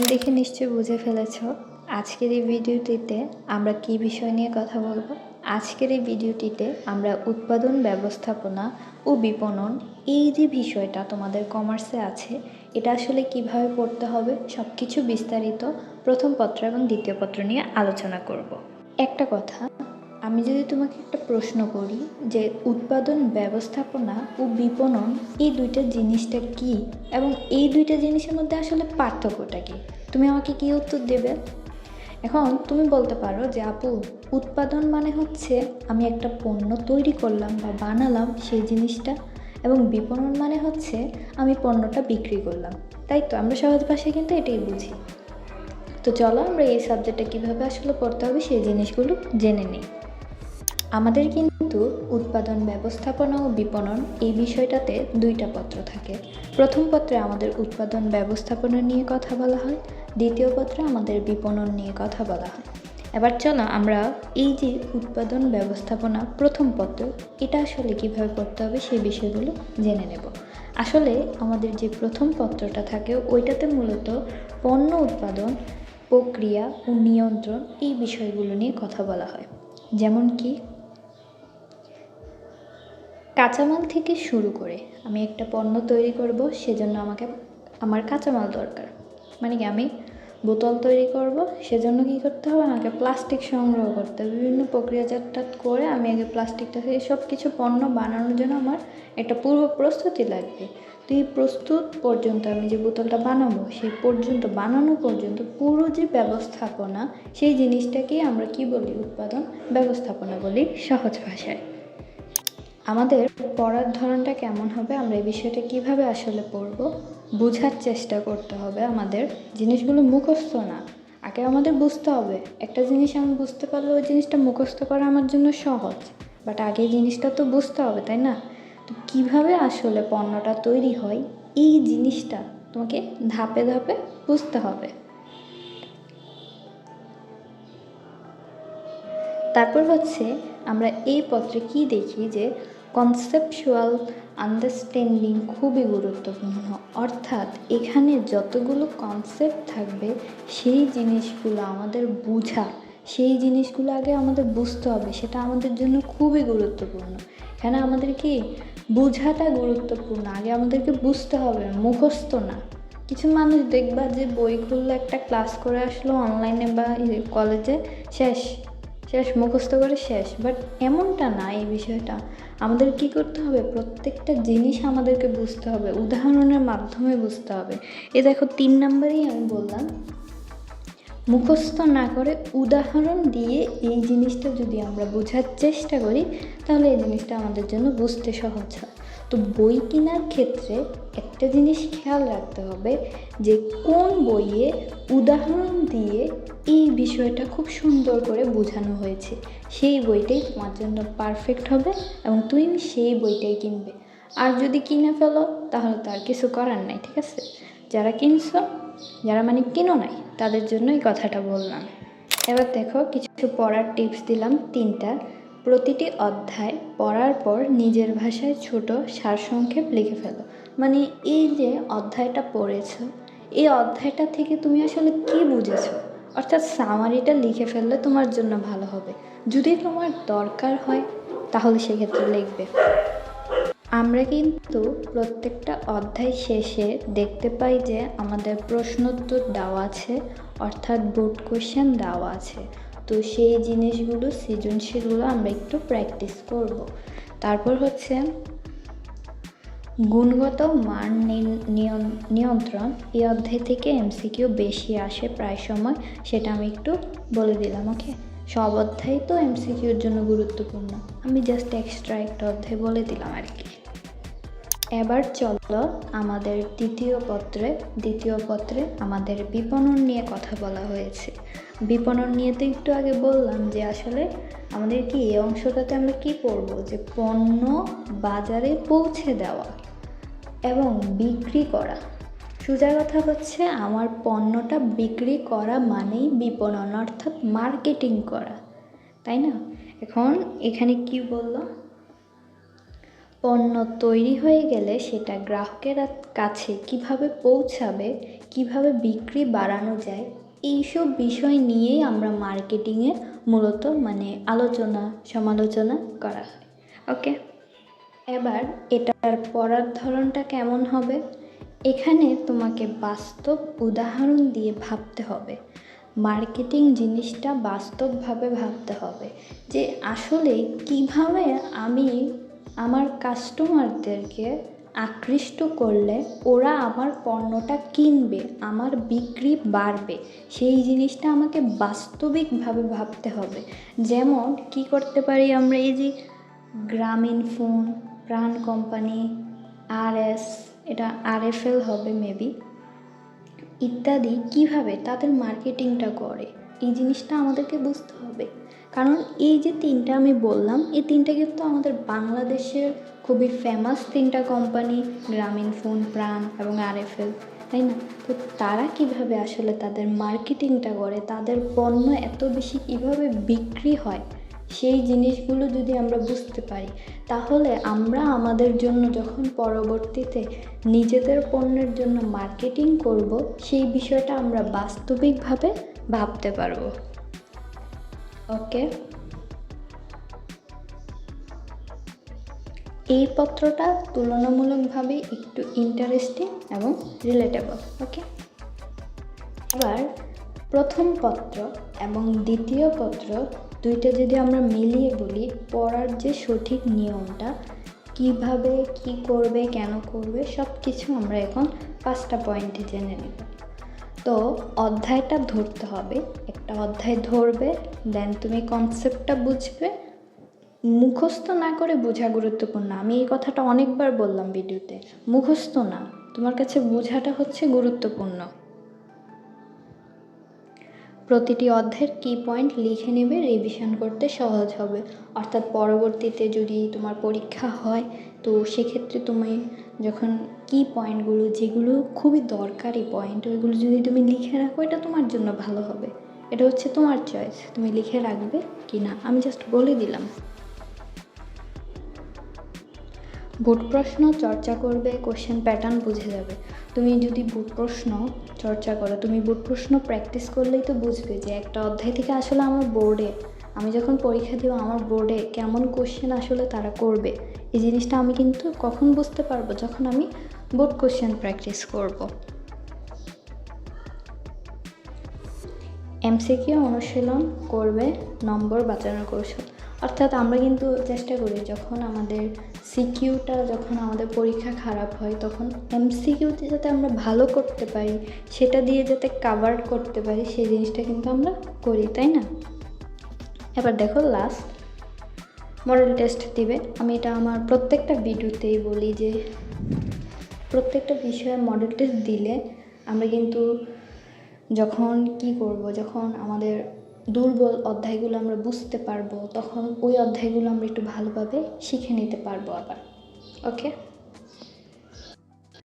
দেখে নিশ্চয়ই বুঝে ফেলেছ আজকের এই ভিডিওটিতে আমরা কি বিষয় নিয়ে কথা বলবো। আজকের এই ভিডিওটিতে আমরা উৎপাদন ব্যবস্থাপনা ও বিপণন এই যে বিষয়টা তোমাদের কমার্সে আছে এটা আসলে কিভাবে পড়তে হবে সব কিছু বিস্তারিত প্রথম পত্র এবং দ্বিতীয় পত্র নিয়ে আলোচনা করব। একটা কথা, আমি যদি তোমাকে একটা প্রশ্ন করি যে উৎপাদন ব্যবস্থাপনা ও বিপণন এই দুইটা জিনিসটা কি এবং এই দুইটা জিনিসের মধ্যে আসলে পার্থক্যটা কি, তুমি আমাকে কি উত্তর দেবে? এখন তুমি বলতে পারো যে আপু, উৎপাদন মানে হচ্ছে আমি একটা পণ্য তৈরি করলাম বা বানালাম সেই জিনিসটা, এবং বিপণন মানে হচ্ছে আমি পণ্যটা বিক্রি করলাম। তাই তো আমরা সহজ ভাষায় কিন্তু এটাই বুঝি। তো চলো আমরা এই সাবজেক্টটা কীভাবে আসলে পড়তে হবে সেই জিনিসগুলো জেনে নিই। আমাদের কিন্তু উৎপাদন ব্যবস্থাপনা ও বিপণন এই বিষয়টাতে দুইটা পত্র থাকে। প্রথম পত্রে আমাদের উৎপাদন ব্যবস্থাপনা নিয়ে কথা বলা হয়, দ্বিতীয় পত্রে আমাদের বিপণন নিয়ে কথা বলা হয়। এবার চলো আমরা এই যে উৎপাদন ব্যবস্থাপনা প্রথম পত্র এটা আসলে কিভাবে পড়তে হবে সেই বিষয়গুলো জেনে নেব। আসলে আমাদের যে প্রথম পত্রটা থাকে ওইটাতে মূলত পণ্য উৎপাদন, প্রক্রিয়া ও নিয়ন্ত্রণ এই বিষয়গুলো নিয়ে কথা বলা হয়। যেমন কি কাঁচামাল থেকে শুরু করে আমি একটা পণ্য তৈরি করব, সেজন্য আমার কাঁচামাল দরকার। মানে কি, আমি বোতল তৈরি করব, সেজন্য কী করতে হবে, আমাকে প্লাস্টিক সংগ্রহ করতে হবে, বিভিন্ন প্রক্রিয়াজাতটা করে আমি আগে প্লাস্টিকটা থেকে সব কিছু পণ্য বানানোর জন্য আমার একটা পূর্ব প্রস্তুতি লাগবে। তো এই প্রস্তুত পর্যন্ত আমি যে বোতলটা বানাবো সেই পর্যন্ত বানানো পর্যন্ত পুরো যে ব্যবস্থাপনা সেই জিনিসটাকেই আমরা কি বলি, উৎপাদন ব্যবস্থাপনা বলি সহজ ভাষায়। আমাদের পড়ার ধরনটা কেমন হবে, আমরা এই বিষয়টা কিভাবে আসলে পড়ব বোঝার চেষ্টা করতে হবে। আমাদের জিনিসগুলো মুখস্থ না, আগে আমাদের বুঝতে হবে। একটা জিনিস আমি বুঝতে পারলে ওই জিনিসটা মুখস্থ করা আমার জন্য সহজ, বাট আগে জিনিসটা তো বুঝতে হবে, তাই না? তো কীভাবে আসলে পণ্যটা তৈরি হয় এই জিনিসটা তোমাকে ধাপে ধাপে বুঝতে হবে। তারপর হচ্ছে আমরা এই পত্রে কি দেখি যে কনসেপচুয়াল আন্ডারস্ট্যান্ডিং খুবই গুরুত্বপূর্ণ। অর্থাৎ এখানে যতগুলো কনসেপ্ট থাকবে সেই জিনিসগুলো আমাদের বোঝা, সেই জিনিসগুলো আগে আমাদের বুঝতে হবে, সেটা আমাদের জন্য খুবই গুরুত্বপূর্ণ। এখানে আমাদের কি বোঝাটা গুরুত্বপূর্ণ, আগে আমাদেরকে বুঝতে হবে, মুখস্থ না। কিছু মানুষ দেখবা যে বই খুললে একটা ক্লাস করে আসলো অনলাইনে বা কলেজে, শেষ শেষ মুখস্থ করে শেষ। বাট এমনটা না, এই বিষয়টা আমাদের কি করতে হবে, প্রত্যেকটা জিনিস আমাদেরকে বুঝতে হবে, উদাহরণের মাধ্যমে বুঝতে হবে। এ দেখো 3 নাম্বারেই আমি বললাম, মুখস্থ না করে উদাহরণ দিয়ে এই জিনিসটা যদি আমরা বোঝার চেষ্টা করি তাহলে এই জিনিসটা আমাদের জন্য বুঝতে সহজ হয়। তো বই কেনার ক্ষেত্রে একটা জিনিস খেয়াল রাখতে হবে যে কোন বইয়ে উদাহরণ দিয়ে এই বিষয়টা খুব সুন্দর করে বোঝানো হয়েছে, সেই বইটাই তোমার জন্য পারফেক্ট হবে এবং তুমি সেই বইটাই কিনবে। আর যদি কিনে ফেলো তাহলে তো আর কিছু করার নাই, ঠিক আছে? যারা কিনছো, যারা মানে কিনো নাই, তাদের জন্য এই কথাটা বললাম। এবার দেখো কিছু পড়ার টিপস দিলাম 3টা। প্রতিটি অধ্যায় পড়ার পর নিজের ভাষায় ছোট সারসংক্ষেপ লিখে ফেলো। মানে এই যে অধ্যায়টা পড়েছো, এই অধ্যায়টা থেকে তুমি আসলে কি বুঝেছো, অর্থাৎ সামারিটা লিখে ফেললে তোমার জন্য ভালো হবে। যদি তোমার দরকার হয় তাহলে সেক্ষেত্রে লিখবে। আমরা কিন্তু প্রত্যেকটা অধ্যায় শেষে দেখতে পাই যে আমাদের প্রশ্নোত্তর দেওয়া আছে, অর্থাৎ বোর্ড কোশ্চেন দেওয়া আছে। তো সেই জিনিসগুলো, সৃজনশীলগুলো আমরা একটু প্র্যাকটিস করব। তারপর হচ্ছে গুণগত মান নিয়ন্ত্রণ, এই অধ্যায় থেকে এমসিকিউ বেশি আসে প্রায় সময়, সেটা আমি একটু বলে দিলাম। ওকে, সব অধ্যায় তো এমসিকিউর জন্য গুরুত্বপূর্ণ, আমি জাস্ট এক্সট্রা একটা অধ্যায় বলে দিলাম আর কি। এবার চলো আমাদের দ্বিতীয় পত্রে আমাদের বিপণন নিয়ে কথা বলা হয়েছে। বিপণন নিয়ে তো একটু আগে বললাম যে আসলে আমাদের কি এই অংশটাতে আমরা কি করব, যে পণ্য বাজারে পৌঁছে দেওয়া এবং বিক্রি করা। সোজা কথা হচ্ছে আমার পণ্যটা বিক্রি করা মানেই বিপণন, অর্থাৎ মার্কেটিং করা, তাই না? এখন এখানে কি বললো, পণ্য তৈরি হয়ে গেলে সেটা গ্রাহকের কাছে কিভাবে পৌঁছাবে, কিভাবে বিক্রি বাড়ানো যায়, এইসব বিষয় নিয়েই আমরা মার্কেটিংয়ে মূলত আলোচনা সমালোচনা করা হয়। ওকে, এবার এটার পড়ার ধরনটা কেমন হবে? এখানে তোমাকে বাস্তব উদাহরণ দিয়ে ভাবতে হবে। মার্কেটিং জিনিসটা বাস্তবভাবে ভাবতে হবে যে আসলে কিভাবে আমি আমার কাস্টমারদেরকে আকৃষ্ট করলে ওরা আমার পণ্যটা কিনবে, আমার বিক্রি বাড়বে, সেই জিনিসটা আমাকে বাস্তবিকভাবে ভাবতে হবে। যেমন কি করতে পারি আমরা, এই যে গ্রামীণ ফোন, প্রাণ কোম্পানি, RS, এটা RFL হবে মেবি, ইত্যাদি কিভাবে তাদের মার্কেটিংটা করে, এই জিনিসটা আমাদেরকে বুঝতে হবে। কারণ এই যে তিনটা আমি বললাম, এই তিনটা কিন্তু আমাদের বাংলাদেশের খুবই ফেমাস তিনটা কোম্পানি, গ্রামীণ ফোন, প্রাণ এবং RFL, তাই না? তো তারা কিভাবে আসলে তাদের মার্কেটিংটা করে, তাদের পণ্য এত বেশি কীভাবে বিক্রি হয়, সেই জিনিসগুলো যদি আমরা বুঝতে পারি, তাহলে আমরা আমাদের জন্য যখন পরবর্তীতে নিজেদের পণ্যের জন্য মার্কেটিং করব, সেই বিষয়টা আমরা বাস্তবিকভাবে ভাবতে পারবো। ওকে, এই পত্রটা তুলনামূলকভাবে একটু ইন্টারেস্টিং এবং রিলেটেবল। ওকে, এবার প্রথম পত্র এবং দ্বিতীয় পত্র দুইটা যদি আমরা মিলিয়ে বলি, পড়ার যে সঠিক নিয়মটা, কিভাবে কি করবে, কেন করবে, সব কিছু আমরা এখন 5টা পয়েন্টে জেনে নেব। তো অধ্যায়টা ধরতে হবে, একটা অধ্যায় ধরবে, দেন তুমি কনসেপ্টটা বুঝবে। মুখস্থ না করে বোঝা গুরুত্বপূর্ণ, আমি এই কথাটা অনেকবার বললাম ভিডিওতে। মুখস্থ না, তোমার কাছে বোঝাটা হচ্ছে গুরুত্বপূর্ণ। প্রতিটি অধ্যায়ের কি পয়েন্ট লিখে নেবে, রিভিশন করতে সহজ হবে। অর্থাৎ পরবর্তীতে যদি তোমার পরীক্ষা হয়, তো সেক্ষেত্রে তুমি যখন কি পয়েন্টগুলো, যেগুলো খুবই দরকারি পয়েন্ট, ওইগুলো যদি তুমি লিখে রাখো, এটা তোমার জন্য ভালো হবে। এটা হচ্ছে তোমার চয়েস, তুমি লিখে রাখবে কি না, আমি জাস্ট বলে দিলাম। বোর্ড প্রশ্ন চর্চা করবে, কোশ্চেন প্যাটার্ন বুঝে যাবে। তুমি যদি বোর্ড প্রশ্ন চর্চা করো, তুমি বোর্ড প্রশ্ন প্র্যাকটিস করলেই তো বুঝবে যে একটা অধ্যায় থেকে আসলে আমার বোর্ডে, আমি যখন পরীক্ষা দেবো, আমার বোর্ডে কেমন কোশ্চেন আসলে তারা করবে। এই জিনিসটা আমি কিন্তু কখন বুঝতে পারবো, যখন আমি বোর্ড কোশ্চেন প্র্যাকটিস করব। MCQ অনুশীলন করবে, নম্বর বাঁচানোর কৌশল। অর্থাৎ আমরা কিন্তু চেষ্টা করি যখন আমাদের সিকিউটা, যখন আমাদের পরীক্ষা খারাপ হয়, তখন MCQতে যাতে আমরা ভালো করতে পারি, সেটা দিয়ে যাতে কাভার করতে পারি, সেই জিনিসটা কিন্তু আমরা করি, তাই না? এবার দেখো, লাস্ট মডেল টেস্ট দিবে। আমি এটা আমার প্রত্যেকটা ভিডিওতেই বলি যে প্রত্যেকটা বিষয়ে মডেল টেস্ট দিলে আমরা কিন্তু যখন কি করব, যখন আমাদের দুর্বল অধ্যায়গুলো আমরা বুঝতে পারবো, তখন ওই অধ্যায়গুলো আমরা একটু ভালোভাবে শিখে নিতে পারবো আবার। ওকে।